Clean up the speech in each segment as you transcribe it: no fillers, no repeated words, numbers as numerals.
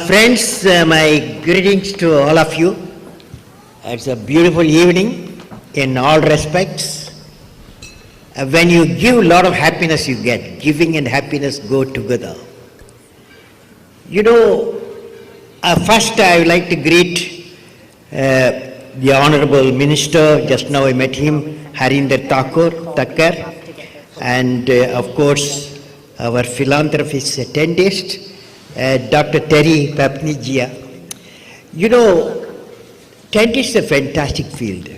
Friends, my greetings to all of you. It's a beautiful evening in all respects. When you give a lot of happiness, you get. Giving and happiness go together. You know, first I would like to greet the Honorable Minister. Just now I met him, Harinder Thakur, and of course our philanthropist attendist, Dr. Terry Papnijia. You know, tent is a fantastic field.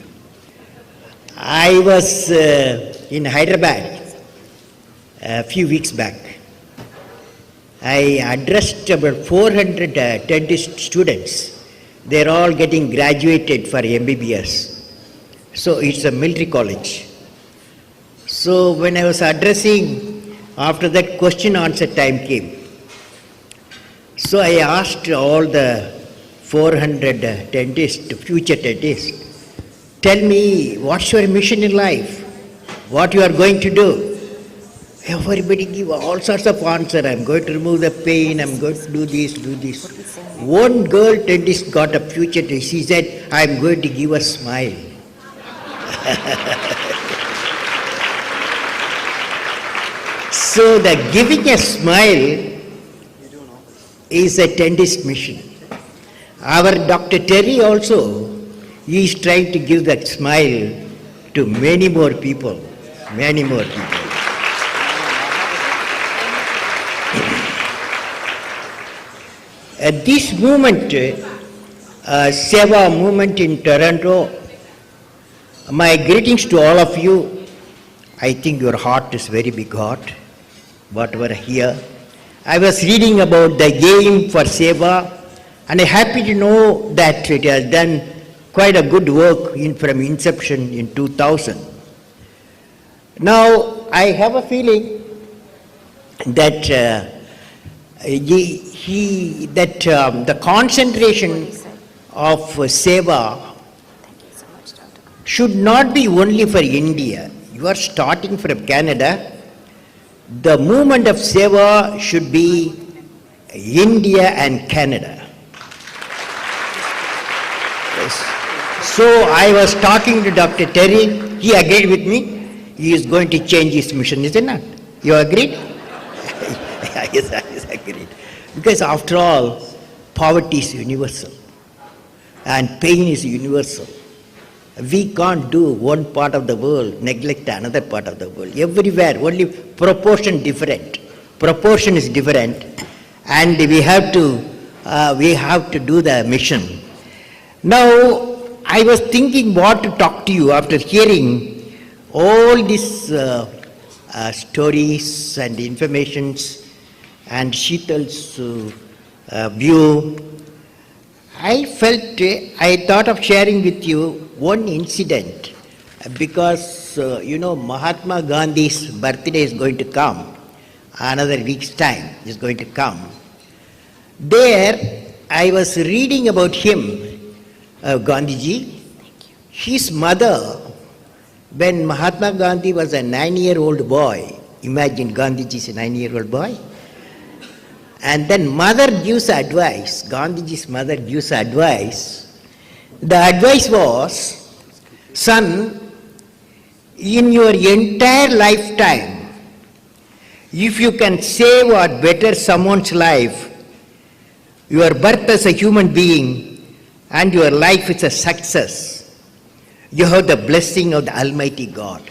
I was in Hyderabad a few weeks back. I addressed about 400 dentist students. They're all getting graduated for MBBS. So it's a military college. So when I was addressing, after that question answer time came. So I asked all the 400 dentists, future dentists, tell me what's your mission in life, what you are going to do. Everybody give all sorts of answer. I'm going to remove the pain, I'm going to do this, do this. One girl dentist got a future dentist. She said, I'm going to give a smile. So the giving a smile is a dentist mission. Our Dr. Terry also, he is trying to give that smile to many more people, many more people. At this movement, Seva movement in Toronto, my greetings to all of you. I think your heart is very big heart, whatever here. I was reading about the game for Seva, and I'm happy to know that it has done quite a good work from inception in 2000. Now, I have a feeling that the concentration of Seva should not be only for India. You are starting from Canada. The movement of Seva should be India and Canada. Yes. So I was talking to Dr. Terry. He agreed with me. He is going to change his mission, is it not? You agreed? Yes, I agreed. Because after all, poverty is universal and pain is universal. We can't do one part of the world, neglect another part of the world. Everywhere, only proportion different. Proportion is different, and we have to do the mission. Now, I was thinking what to talk to you after hearing all these stories and informations and Sheetal's view. I thought of sharing with you one incident because, Mahatma Gandhi's birthday is going to come, another week's time is going to come. There, I was reading about him, Gandhiji. His mother, when Mahatma Gandhi was a 9-year-old boy, imagine Gandhiji is a 9-year-old boy, and then mother gives advice, Gandhiji's mother gives advice. The advice was, son, in your entire lifetime, if you can save or better someone's life, your birth as a human being and your life is a success, you have the blessing of the Almighty God.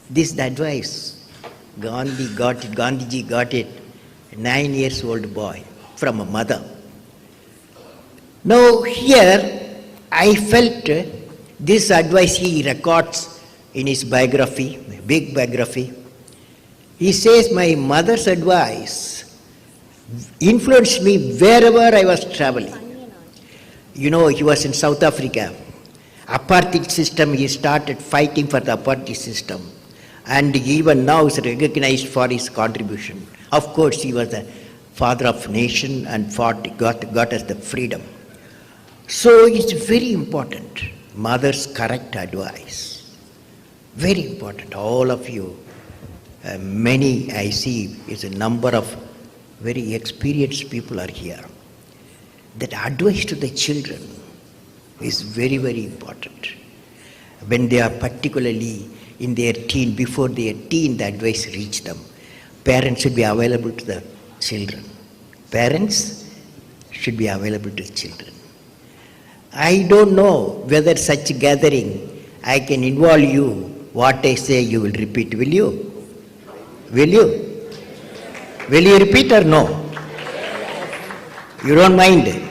This is the advice. Gandhiji got it. 9-year-old boy from a mother. Now here I felt this advice he records in his biography, big biography. He says, my mother's advice influenced me wherever I was traveling. You know, he was in South Africa. Apartheid system, he started fighting for the apartheid system. And even now is recognized for his contribution. Of course, he was the father of nation and got us the freedom. So it's very important, mother's correct advice. Very important, all of you. Many I see is a number of very experienced people are here. that advice to the children is very, very important. When they are particularly in their teen, before their teen, the advice reach them. Parents should be available to the children. Parents should be available to children. I don't know whether such gathering I can involve you. What I say you will repeat. Will you? Will you? Will you repeat or no? You don't mind?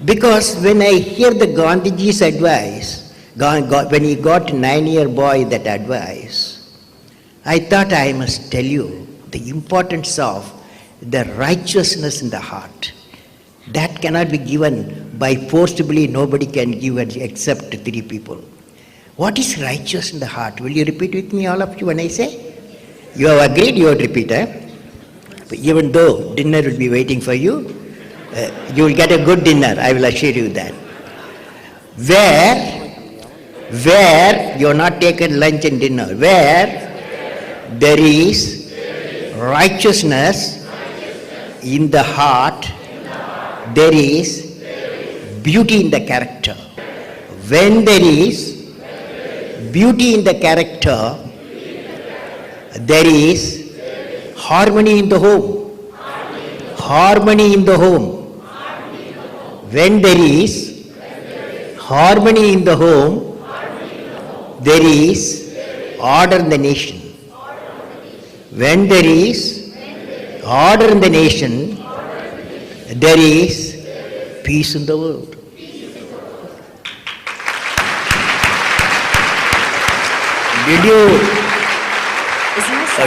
Because when I hear the Gandhiji's advice, when he got a 9-year boy that advice, I thought I must tell you the importance of the righteousness in the heart. That cannot be given by forcibly, nobody can give except 3 people. What is righteous in the heart? Will you repeat with me, all of you, when I say? You have agreed, you would repeat, But even though dinner will be waiting for you, you will get a good dinner, I will assure you that. Where you have not taken lunch and dinner, where there is righteousness in the heart, there is beauty in the character. When there is beauty in the character, there is harmony in the home. Harmony in the home. When there is harmony in the home, there is order in the nation. When there is order in the nation, there is peace in the world.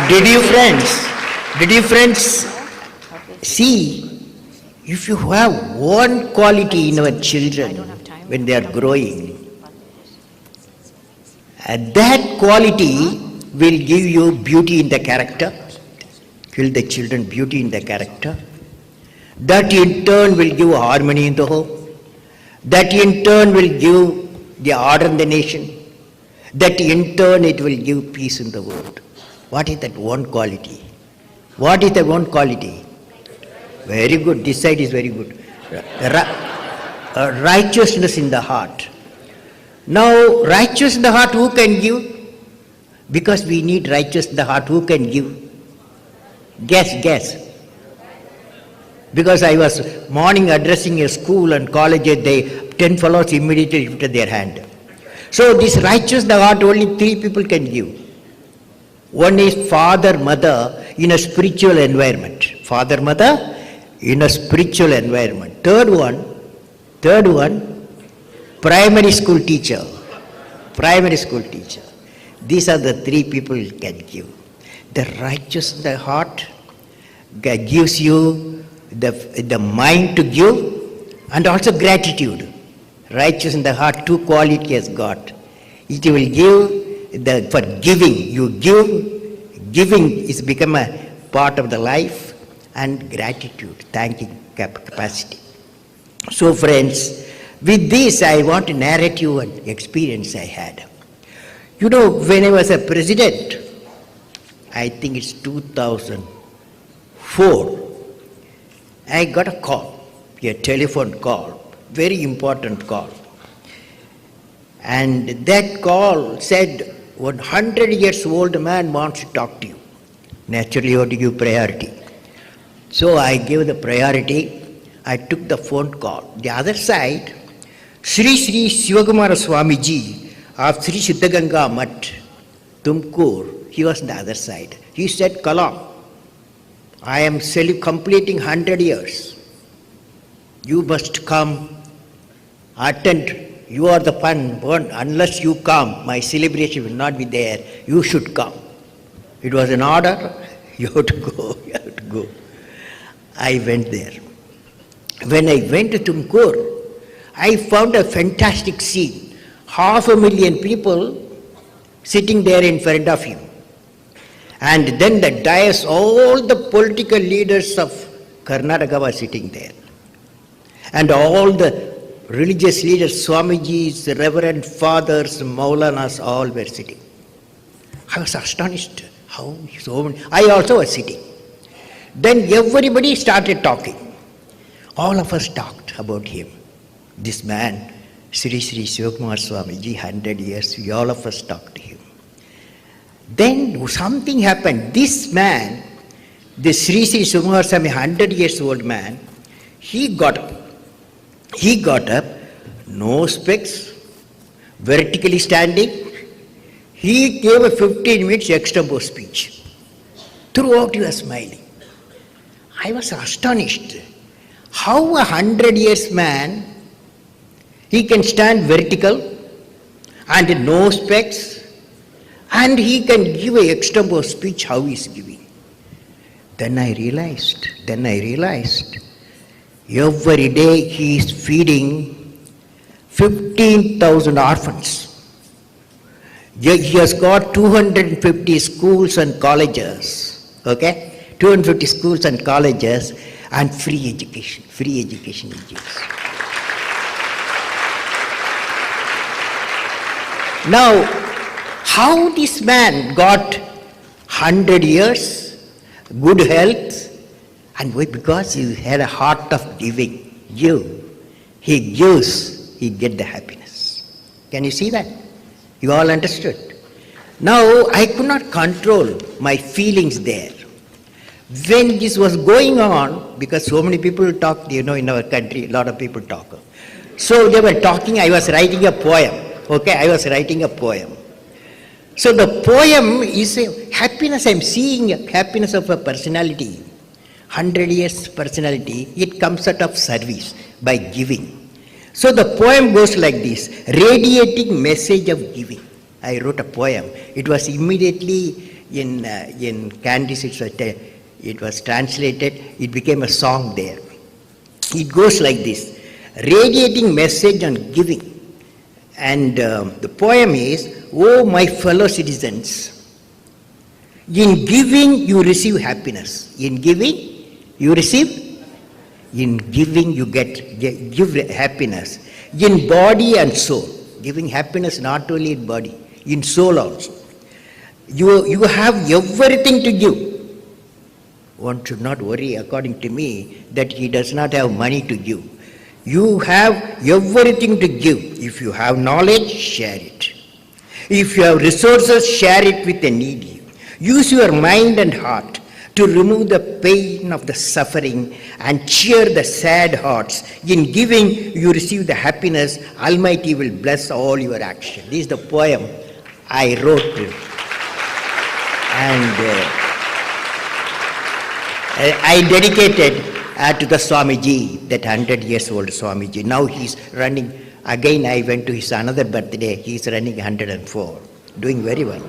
Did you friends see, if you have one quality in our children when they are growing, that quality will give you beauty in the character, give the children beauty in the character. That in turn will give harmony in the home. That in turn will give the order in the nation. That in turn it will give peace in the world. What is that one quality? What is that one quality? Very good. This side is very good. Righteousness in the heart. Now, righteous in the heart, who can give? Because we need righteous in the heart, who can give? Guess. Because I was morning addressing a school and college, 10 fellows immediately lifted their hand. So this righteous in the heart, only 3 people can give. One is father, mother in a spiritual environment. Father, mother in a spiritual environment. Third one, primary school teacher. Primary school teacher. These are the 3 people can give. The righteous in the heart gives you the mind to give and also gratitude. Righteous in the heart, 2 qualities has got. It will give for giving. You give, giving is become a part of the life, and gratitude, thanking capacity. So friends, with this I want to narrate you an experience I had. You know, when I was a president, I think it's 2004, I got a call, a telephone call, very important call. And that call said, 100 years old man wants to talk to you. Naturally, you have to give priority. So I gave the priority. I took the phone call. The other side, Sri Sivakumara Swamiji of Sri Siddhaganga Mutt, Tumkur, he was on the other side. He said, Kalam, I am completing 100 years. You must come, attend. You are the fun one. Unless you come, my celebration will not be there. You should come. It was an order. You have to go. You have to go. I went there. When I went to Tumkur, I found a fantastic scene. 500,000 people sitting there in front of you. And then the dais, all the political leaders of Karnataka were sitting there. And all the religious leaders, Swamijis, Reverend Fathers, Maulanas, all were sitting. I was astonished. How so many? I also was sitting. Then everybody started talking. All of us talked about him. This man, Sri Sri Sivakumar Swamiji, 100 years, we all of us talked to him. Then something happened. This man, the Sri Sri Sivakumar Swami, 100 years old man, he got up. He got up, no specs, vertically standing. He gave a 15 minutes extempo speech. Throughout he was smiling. I was astonished. How a 100 years man, he can stand vertical and no specs, and he can give a extempo speech how he is giving. Then I realized, every day he is feeding 15,000 orphans. He has got 250 schools and colleges, okay? 250 schools and colleges and free education he gives. Now, how this man got 100 years, good health, and why? Because he had a heart of giving. He gives, he gets the happiness. Can you see that? You all understood? Now, I could not control my feelings there. When this was going on, because so many people talk, in our country, a lot of people talk. So they were talking, I was writing a poem. Okay, I was writing a poem. So the poem is a happiness, I'm seeing a happiness of a personality. 100 years personality, it comes out of service, by giving. So the poem goes like this, radiating message of giving. I wrote a poem. It was immediately in Candice, it was translated, it became a song there. It goes like this, radiating message on giving. And the poem is, oh my fellow citizens, in giving you receive happiness. In giving you receive, in giving you give happiness. In body and soul. Giving happiness not only in body, in soul also. You have everything to give. One should not worry, according to me, that he does not have money to give. You have everything to give. If you have knowledge, share it. If you have resources, share it with the needy. Use your mind and heart to remove the pain of the suffering and cheer the sad hearts. In giving, you receive the happiness. Almighty will bless all your action. This is the poem I wrote. And I dedicated to the Swamiji, that 100 years old Swamiji. Now he's running, again I went to his another birthday, he's running 104, doing very well.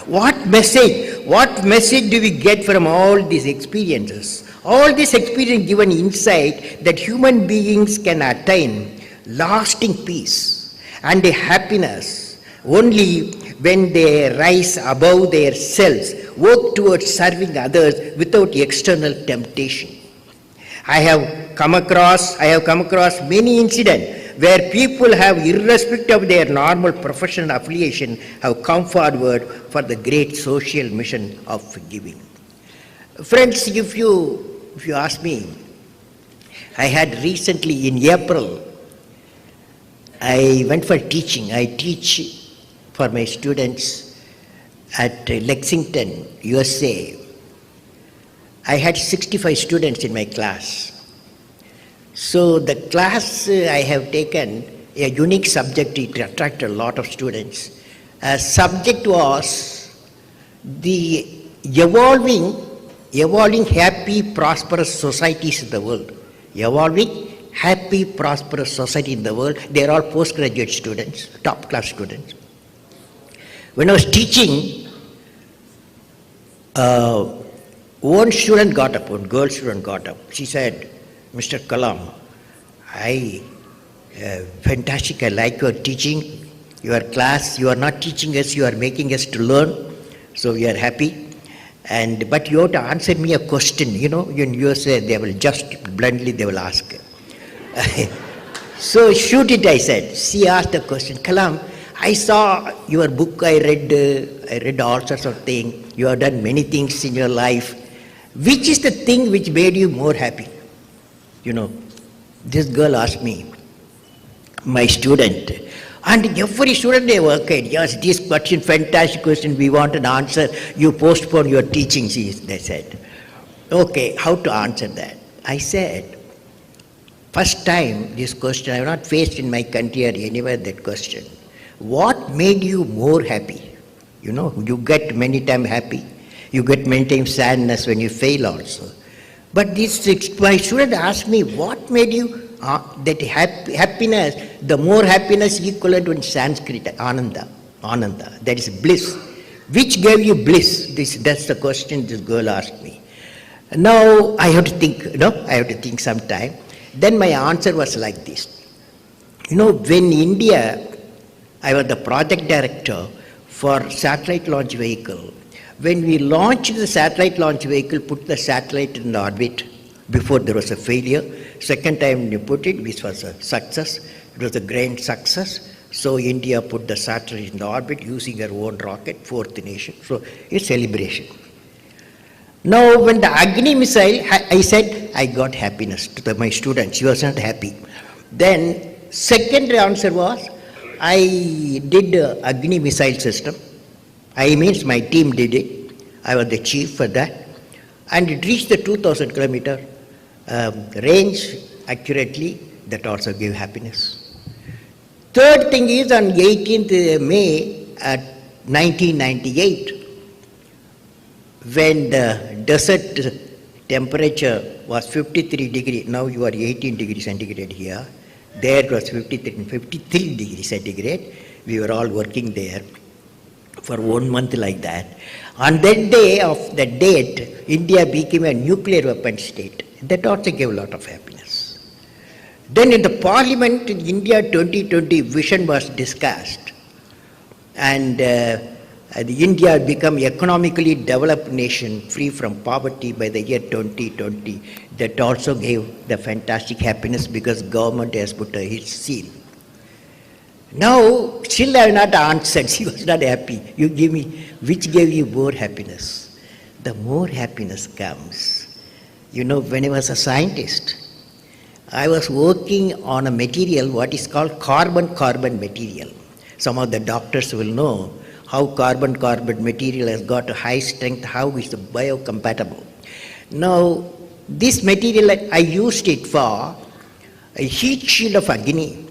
What message do we get from all these experiences? All these experiences give an insight that human beings can attain lasting peace and a happiness only when they rise above their selves, work towards serving others without external temptation. I have come across many incidents where people have, irrespective of their normal professional affiliation, have come forward for the great social mission of giving. Friends, if you ask me, I had recently in April, I went for teaching. I teach for my students at Lexington, USA. I had 65 students in my class. So the class I have taken, a unique subject, it attracted a lot of students. Subject was the evolving happy, prosperous societies in the world. Evolving happy, prosperous society in the world. They are all postgraduate students, top class students. When I was teaching, one girl student got up. She said, Mr. Kalam, fantastic, I like your teaching, your class, you are not teaching us, you are making us to learn, so we are happy. But you have to answer me a question, in USA they will just bluntly, they will ask. So shoot it, I said. She asked the question, Kalam, I saw your book, I read all sorts of things, you have done many things in your life. Which is the thing which made you more happy? This girl asked me, my student, and every student they work at, yes, this question, fantastic question, we want an answer, you postpone your teaching, they said. Okay, how to answer that? I said, first time this question, I have not faced in my country or anywhere that question. What made you more happy? You know, you get many times happy, you get many times sadness when you fail also. But this, my student asked me, what made you that happiness, the more happiness equivalent in Sanskrit, ananda, that is bliss. Which gave you bliss? That's the question this girl asked me. Now I have to think some time. Then my answer was like this. You know, when India, I was the project director for satellite launch vehicle. When we launched the satellite launch vehicle, put the satellite in orbit, before there was a failure. Second time we put it, which was a success. It was a grand success. So India put the satellite in the orbit using her own rocket, fourth nation. So it's celebration. Now when the Agni missile, I said, I got happiness to my students. She was not happy. Then second answer was, I did Agni missile system. I means my team did it. I was the chief for that. And it reached the 2000 kilometer range accurately. That also gave happiness. Third thing is on 18th May 1998, when the desert temperature was 53 degrees, now you are 18 degrees centigrade here, there it was 53 degrees centigrade, we were all working there for 1 month like that. On that day of the date, India became a nuclear weapon state. That also gave a lot of happiness. Then in the Parliament, India 2020 vision was discussed, and India become economically developed nation free from poverty by the year 2020. That also gave the fantastic happiness because government has put its seal. Now, still I have not answered. She was not happy. You give me, which gave you more happiness? The more happiness comes. You know, when I was a scientist, I was working on a material, what is called carbon-carbon material. Some of the doctors will know how carbon-carbon material has got a high strength, how is it biocompatible. Now, this material, I used it for a heat shield of Agni,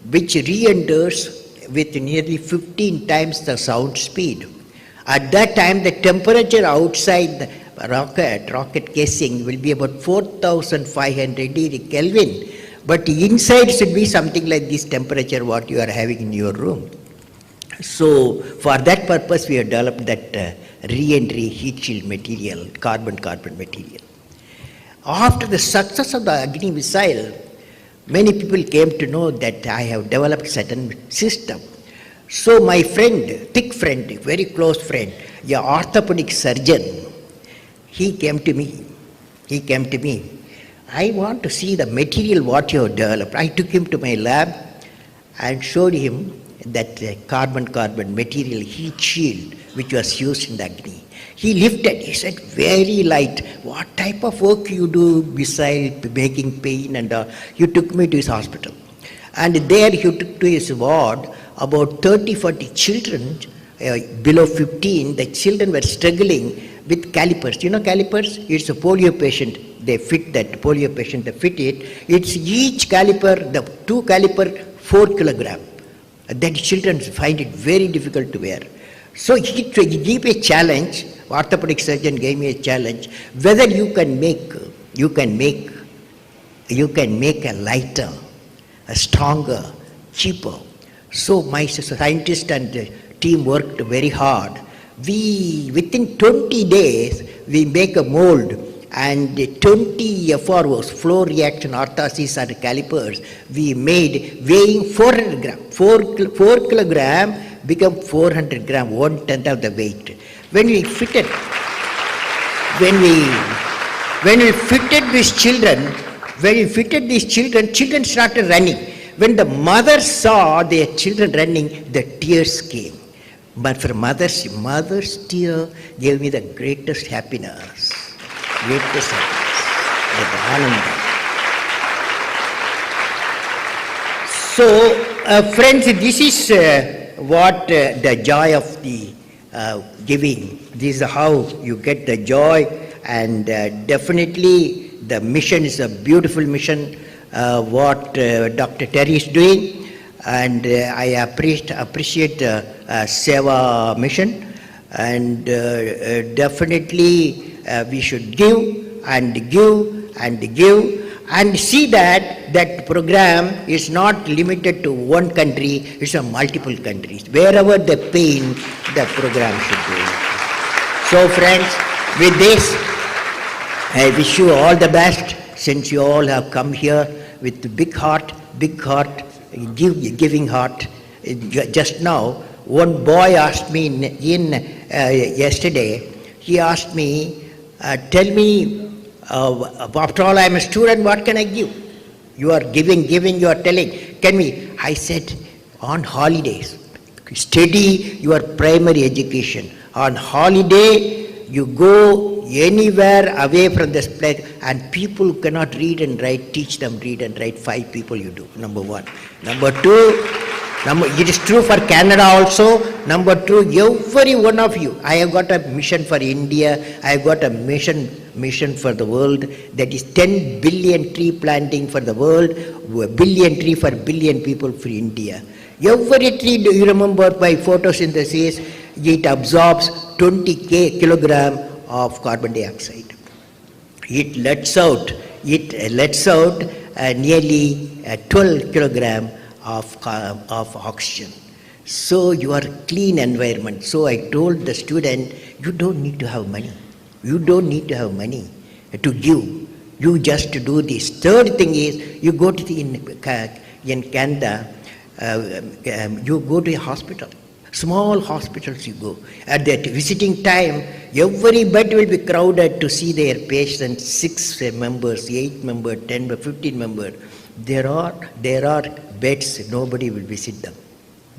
which re-enters with nearly 15 times the sound speed. At that time, the temperature outside the rocket casing will be about 4,500 degree Kelvin, but inside should be something like this temperature what you are having in your room. So, for that purpose, we have developed that re-entry heat shield material, carbon-carbon material. After the success of the Agni missile, many people came to know that I have developed certain system. So my friend, thick friend, very close friend, a orthopedic surgeon, he came to me. I want to see the material what you have developed. I took him to my lab and showed him that carbon-carbon material heat shield which was used in the Agni. He lifted, he said, very light. What type of work you do beside making pain? And he took me to his hospital. And there he took to his ward about 30-40 children below 15. The children were struggling with calipers. You know calipers? It's a polio patient. They fit that polio patient, they fit it. It's each caliper, the 2 caliper, 4 kilogram. That children find it very difficult to wear. So he gave a challenge, orthopedic surgeon gave me a challenge, whether you can make a lighter, a stronger, cheaper. So my scientist and the team worked very hard. Within 20 days, we make a mold and 20 FROs, flow reaction orthosis and calipers, we made weighing 400 gram. 4 kilogram become 400 gram, 1/10 of the weight. When we fitted these children, children started running. When the mother saw their children running, the tears came. But for mother's tear gave me the greatest happiness. The ananda. So, friends, this is what the joy of the giving. This is how you get the joy, and definitely the mission is a beautiful mission. What Dr. Terry is doing, and I appreciate Seva mission, and definitely we should give and give and give. And see that that program is not limited to one country, it's a multiple countries. Wherever the pain, the program should be. So friends, with this, I wish you all the best, since you all have come here with the big heart, giving heart. Just now, one boy asked me yesterday, he asked me, tell me, after all, I am a student, what can I give? You are giving, you are telling. Can we? I said, on holidays, study your primary education. On holiday, you go anywhere away from this place, and people who cannot read and write, teach them read and write. 5 people you do, number 1. Number 2, it is true for Canada also. Number 2, every one of you, I have got a mission for India, I have got a mission for the world, that is 10 billion tree planting for the world, a billion tree for billion people for India. Every tree, do you remember, by photosynthesis, it absorbs 20 kilogram of carbon dioxide. It lets out nearly 12 kilogram of oxygen. So you are clean environment. So I told the student, you don't need to have money. You don't need to have money to give. You just do this. Third thing is, you go to in Canada, you go to a hospital. Small hospitals you go. At that visiting time, every bed will be crowded to see their patients, 6 members, 8 members, 10 members, 15 members. There are beds, nobody will visit them.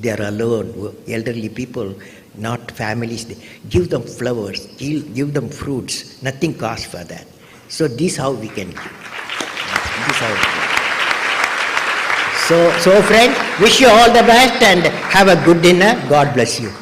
They are alone, elderly people, not families. Give them flowers, give them fruits, nothing costs for that. So this is how we can give. So friends, wish you all the best and have a good dinner. God bless you.